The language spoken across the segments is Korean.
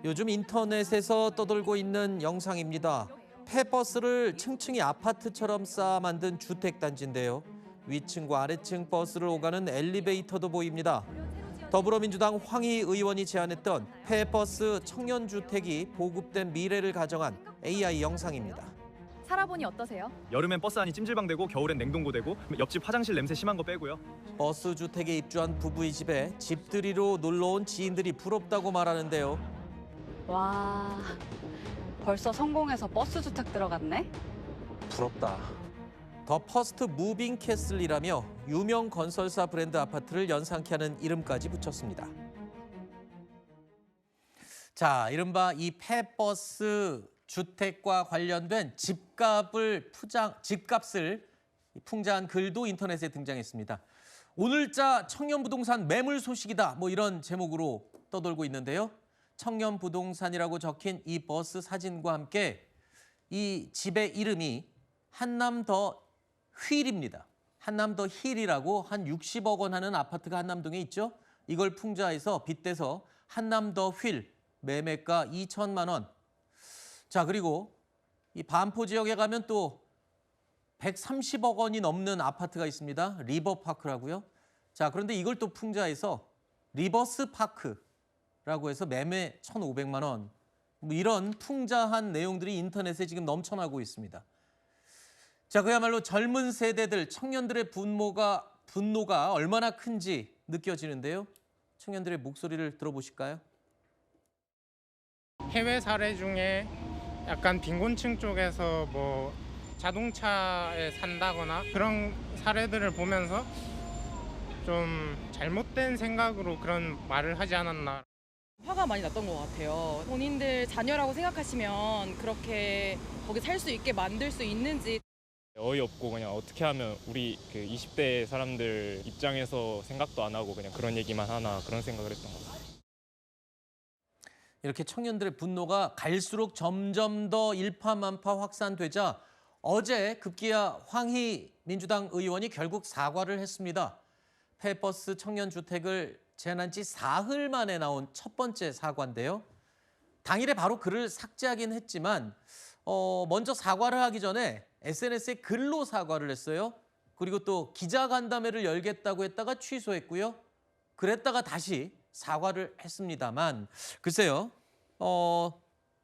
요즘 인터넷에서 떠돌고 있는 영상입니다. 폐버스를 층층이 아파트처럼 쌓아 만든 주택단지인데요. 위층과 아래층 버스를 오가는 엘리베이터도 보입니다. 더불어민주당 황희 의원이 제안했던 폐버스 청년주택이 보급된 미래를 가정한 AI 영상입니다. 살아보니 어떠세요? 여름엔 버스 안이 찜질방되고 겨울엔 냉동고되고 옆집 화장실 냄새 심한 거 빼고요. 버스 주택에 입주한 부부의 집에 집들이로 놀러온 지인들이 부럽다고 말하는데요. 와, 벌써 성공해서 버스 주택 들어갔네? 부럽다. 더 퍼스트 무빙 캐슬이라며 유명 건설사 브랜드 아파트를 연상케 하는 이름까지 붙였습니다. 자, 이른바 이 폐버스 주택과 관련된 집값을 풍자한 글도 인터넷에 등장했습니다. 오늘자 청년부동산 매물 소식이다. 뭐 이런 제목으로 떠돌고 있는데요. 청년부동산이라고 적힌 이 버스 사진과 함께 이 집의 이름이 한남 더 휠입니다. 한남 더 힐이라고 한 60억 원 하는 아파트가 한남동에 있죠. 이걸 풍자해서 빗대서 한남 더 휠 매매가 2천만 원. 자, 그리고 이 반포 지역에 가면 또 130억 원이 넘는 아파트가 있습니다. 리버파크라고요. 자, 그런데 이걸 또 풍자해서 리버스파크라고 해서 매매 1,500만 원. 뭐 이런 풍자한 내용들이 인터넷에 지금 넘쳐나고 있습니다. 자, 그야말로 젊은 세대들, 청년들의 분노가 얼마나 큰지 느껴지는데요. 청년들의 목소리를 들어보실까요? 해외 사례 중에 약간 빈곤층 쪽에서 뭐 자동차에 산다거나 그런 사례들을 보면서 좀 잘못된 생각으로 그런 말을 하지 않았나. 화가 많이 났던 것 같아요. 본인들 자녀라고 생각하시면 그렇게 거기 살 수 있게 만들 수 있는지. 어이없고 그냥 어떻게 하면 우리 그 20대 사람들 입장에서 생각도 안 하고 그냥 그런 얘기만 하나 그런 생각을 했던 것 같아요. 이렇게 청년들의 분노가 갈수록 점점 더 일파만파 확산되자 어제 급기야 황희 민주당 의원이 결국 사과를 했습니다. 폐버스 청년주택을 제안한 지 사흘 만에 나온 첫 번째 사과인데요. 당일에 바로 글을 삭제하긴 했지만 먼저 사과를 하기 전에 SNS에 글로 사과를 했어요. 그리고 또 기자간담회를 열겠다고 했다가 취소했고요. 그랬다가 다시 사과를 했습니다만 글쎄요.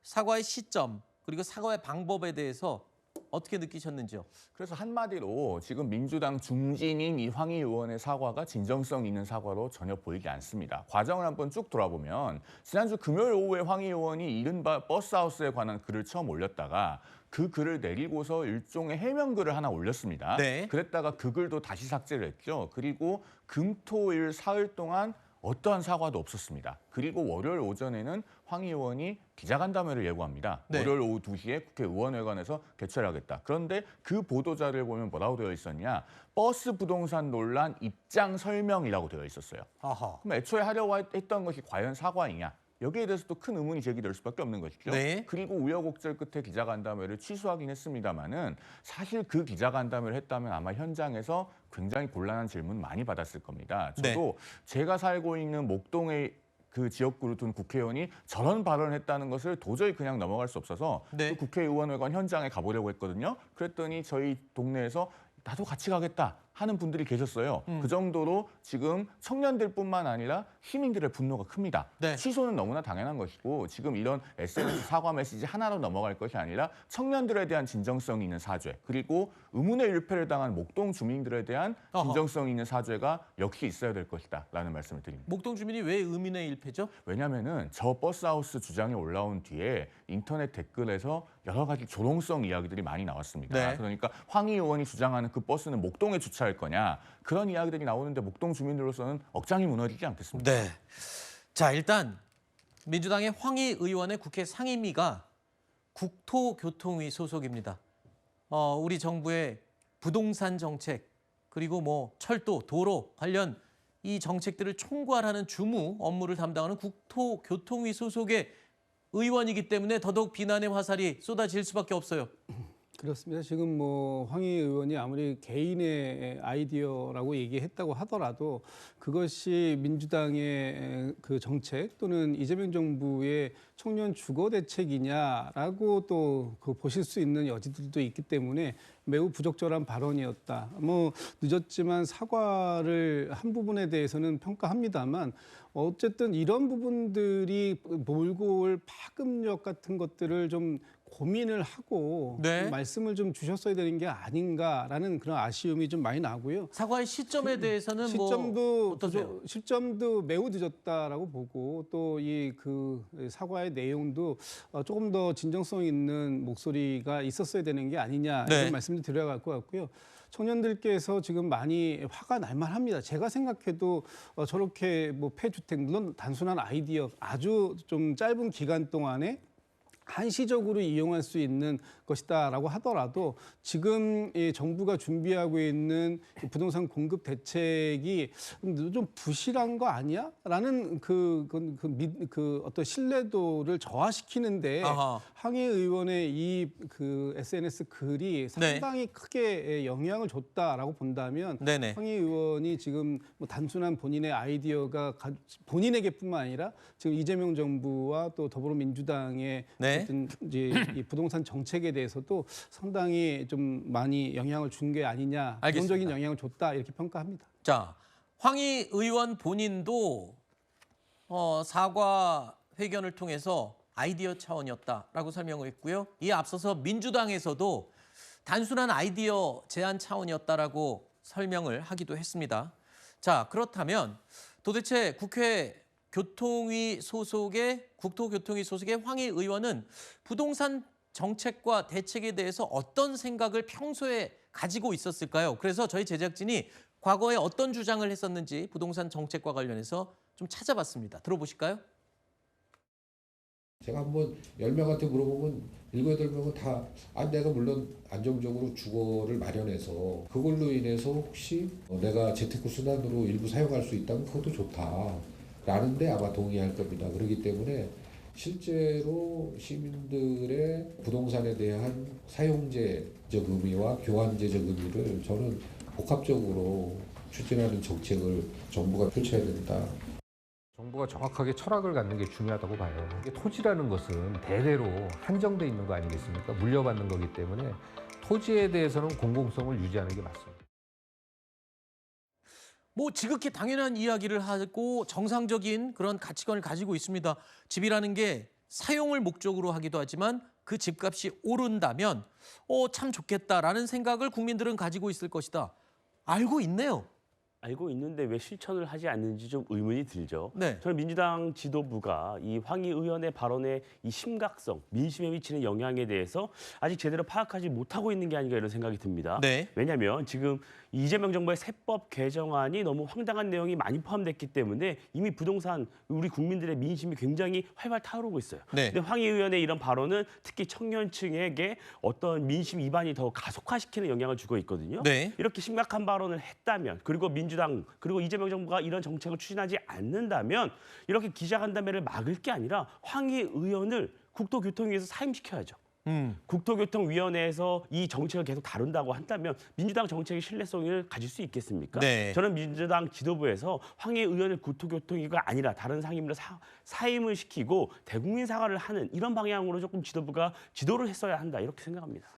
사과의 시점 그리고 사과의 방법에 대해서 어떻게 느끼셨는지요? 그래서 한마디로 지금 민주당 중진인 이 황희 의원의 사과가 진정성 있는 사과로 전혀 보이지 않습니다. 과정을 한번 쭉 돌아보면 지난주 금요일 오후에 황희 의원이 이른바 버스하우스에 관한 글을 처음 올렸다가 그 글을 내리고서 일종의 해명글을 하나 올렸습니다. 네. 그랬다가 그 글도 다시 삭제를 했죠. 그리고 금, 토, 일 사흘 동안 어떠한 사과도 없었습니다. 그리고 월요일 오전에는 황희 의원이 기자간담회를 예고합니다. 네. 월요일 오후 2시에 국회의원회관에서 개최를 하겠다. 그런데 그 보도자를 보면 뭐라고 되어 있었냐. 버스 부동산 논란 입장 설명이라고 되어 있었어요. 아하. 그럼 애초에 하려고 했던 것이 과연 사과이냐. 여기에 대해서 또 큰 의문이 제기될 수밖에 없는 것이죠. 네. 그리고 우여곡절 끝에 기자간담회를 취소하긴 했습니다마는 사실 그 기자간담회를 했다면 아마 현장에서 굉장히 곤란한 질문 많이 받았을 겁니다. 저도 제가 살고 있는 목동의 그 지역구를 둔 국회의원이 저런 발언을 했다는 것을 도저히 그냥 넘어갈 수 없어서 네. 그 국회의원회관 현장에 가보려고 했거든요. 그랬더니 저희 동네에서 나도 같이 가겠다 하는 분들이 계셨어요. 그 정도로 지금 청년들뿐만 아니라 시민들의 분노가 큽니다. 네. 취소는 너무나 당연한 것이고 지금 이런 SNS 사과 메시지 하나로 넘어갈 것이 아니라 청년들에 대한 진정성 있는 사죄 그리고 의문의 일패를 당한 목동 주민들에 대한 진정성 있는 사죄가 역시 있어야 될 것이다라는 말씀을 드립니다. 목동 주민이 왜 의문의 일패죠? 왜냐하면은 저 버스하우스 주장이 올라온 뒤에 인터넷 댓글에서 여러 가지 조롱성 이야기들이 많이 나왔습니다. 네. 그러니까 황희 의원이 주장하는 그 버스는 목동에 주차할 거냐 그런 이야기들이 나오는데 목동 주민들로서는 억장이 무너지지 않겠습니까? 네. 자, 일단 민주당의 황희 의원의 국회 상임위가 국토교통위 소속입니다. 우리 정부의 부동산 정책 그리고 뭐 철도, 도로 관련 이 정책들을 총괄하는 주무 업무를 담당하는 국토교통위 소속의 의원이기 때문에 더더욱 비난의 화살이 쏟아질 수밖에 없어요. 그렇습니다. 지금 뭐 황희 의원이 아무리 개인의 아이디어라고 얘기했다고 하더라도 그것이 민주당의 그 정책 또는 이재명 정부의 청년 주거 대책이냐라고 또 그 보실 수 있는 여지들도 있기 때문에 매우 부적절한 발언이었다. 뭐 늦었지만 사과를 한 부분에 대해서는 평가합니다만 어쨌든 이런 부분들이 몰고 올 파급력 같은 것들을 좀 고민을 하고 네. 말씀을 좀 주셨어야 되는 게 아닌가라는 그런 아쉬움이 좀 많이 나고요. 사과의 시점에 대해서는 뭐 어떠세요? 시점도 매우 늦었다라고 보고 또 이 그 사과의 내용도 조금 더 진정성 있는 목소리가 있었어야 되는 게 아니냐 네. 이런 말씀도 드려야 할 것 같고요. 청년들께서 지금 많이 화가 날 만합니다. 제가 생각해도 저렇게 뭐 폐주택 물론 단순한 아이디어 아주 좀 짧은 기간 동안에 한시적으로 이용할 수 있는 것이다라고 하더라도 지금 이 정부가 준비하고 있는 부동산 공급 대책이 좀 부실한 거 아니야? 라는 그 어떤 신뢰도를 저하시키는데 아하. 황희 의원의 이 그 SNS 글이 상당히 크게 영향을 줬다라고 본다면 네네. 황희 의원이 지금 뭐 단순한 본인의 아이디어가 본인에게뿐만 아니라 지금 이재명 정부와 또 더불어민주당의 네. 어떤 이제 이 부동산 정책에 대해서도 상당히 좀 많이 영향을 준 게 아니냐, 알겠습니다. 부정적인 영향을 줬다 이렇게 평가합니다. 자, 황희 의원 본인도 사과 회견을 통해서 아이디어 차원이었다라고 설명을 했고요. 이에 앞서서 민주당에서도 단순한 아이디어 제안 차원이었다라고 설명을 하기도 했습니다. 자, 그렇다면 도대체 국토교통위 소속의 황희 의원은 부동산 정책과 대책에 대해서 어떤 생각을 평소에 가지고 있었을까요? 그래서 저희 제작진이 과거에 어떤 주장을 했었는지 부동산 정책과 관련해서 좀 찾아봤습니다. 들어보실까요? 제가 한번 10명한테 물어보면 7, 8명은 다 내가 물론 안정적으로 주거를 마련해서 그걸로 인해서 혹시 내가 재테크 수단으로 일부 사용할 수 있다면 그것도 좋다라는데 아마 동의할 겁니다. 그렇기 때문에 실제로 시민들의 부동산에 대한 사용제적 의미와 교환제적 의미를 저는 복합적으로 추진하는 정책을 정부가 펼쳐야 된다. 정부가 정확하게 철학을 갖는 게 중요하다고 봐요. 이게 토지라는 것은 대대로 한정돼 있는 거 아니겠습니까? 물려받는 거기 때문에 토지에 대해서는 공공성을 유지하는 게 맞습니다. 뭐 지극히 당연한 이야기를 하고 정상적인 그런 가치관을 가지고 있습니다. 집이라는 게 사용을 목적으로 하기도 하지만 그 집값이 오른다면 참 좋겠다라는 생각을 국민들은 가지고 있을 것이다. 알고 있네요. 알고 있는데 왜 실천을 하지 않는지 좀 의문이 들죠. 네. 저는 민주당 지도부가 이 황희 의원의 발언의 이 심각성, 민심에 미치는 영향에 대해서 아직 제대로 파악하지 못하고 있는 게 아닌가 이런 생각이 듭니다. 네. 왜냐하면 지금 이재명 정부의 세법 개정안이 너무 황당한 내용이 많이 포함됐기 때문에 이미 부동산 우리 국민들의 민심이 굉장히 활발 타오르고 있어요. 네. 근데 황희 의원의 이런 발언은 특히 청년층에게 어떤 민심 이반이 더 가속화시키는 영향을 주고 있거든요. 네. 이렇게 심각한 발언을 했다면 그리고 민주당 그리고 이재명 정부가 이런 정책을 추진하지 않는다면 이렇게 기자간담회를 막을 게 아니라 황희 의원을 국토교통위에서 사임시켜야죠. 국토교통위원회에서 이 정책을 계속 다룬다고 한다면 민주당 정책의 신뢰성을 가질 수 있겠습니까? 네. 저는 민주당 지도부에서 황희 의원을 국토교통위가 아니라 다른 상임위로 사임을 시키고 대국민 사과를 하는 이런 방향으로 조금 지도부가 지도를 했어야 한다 이렇게 생각합니다.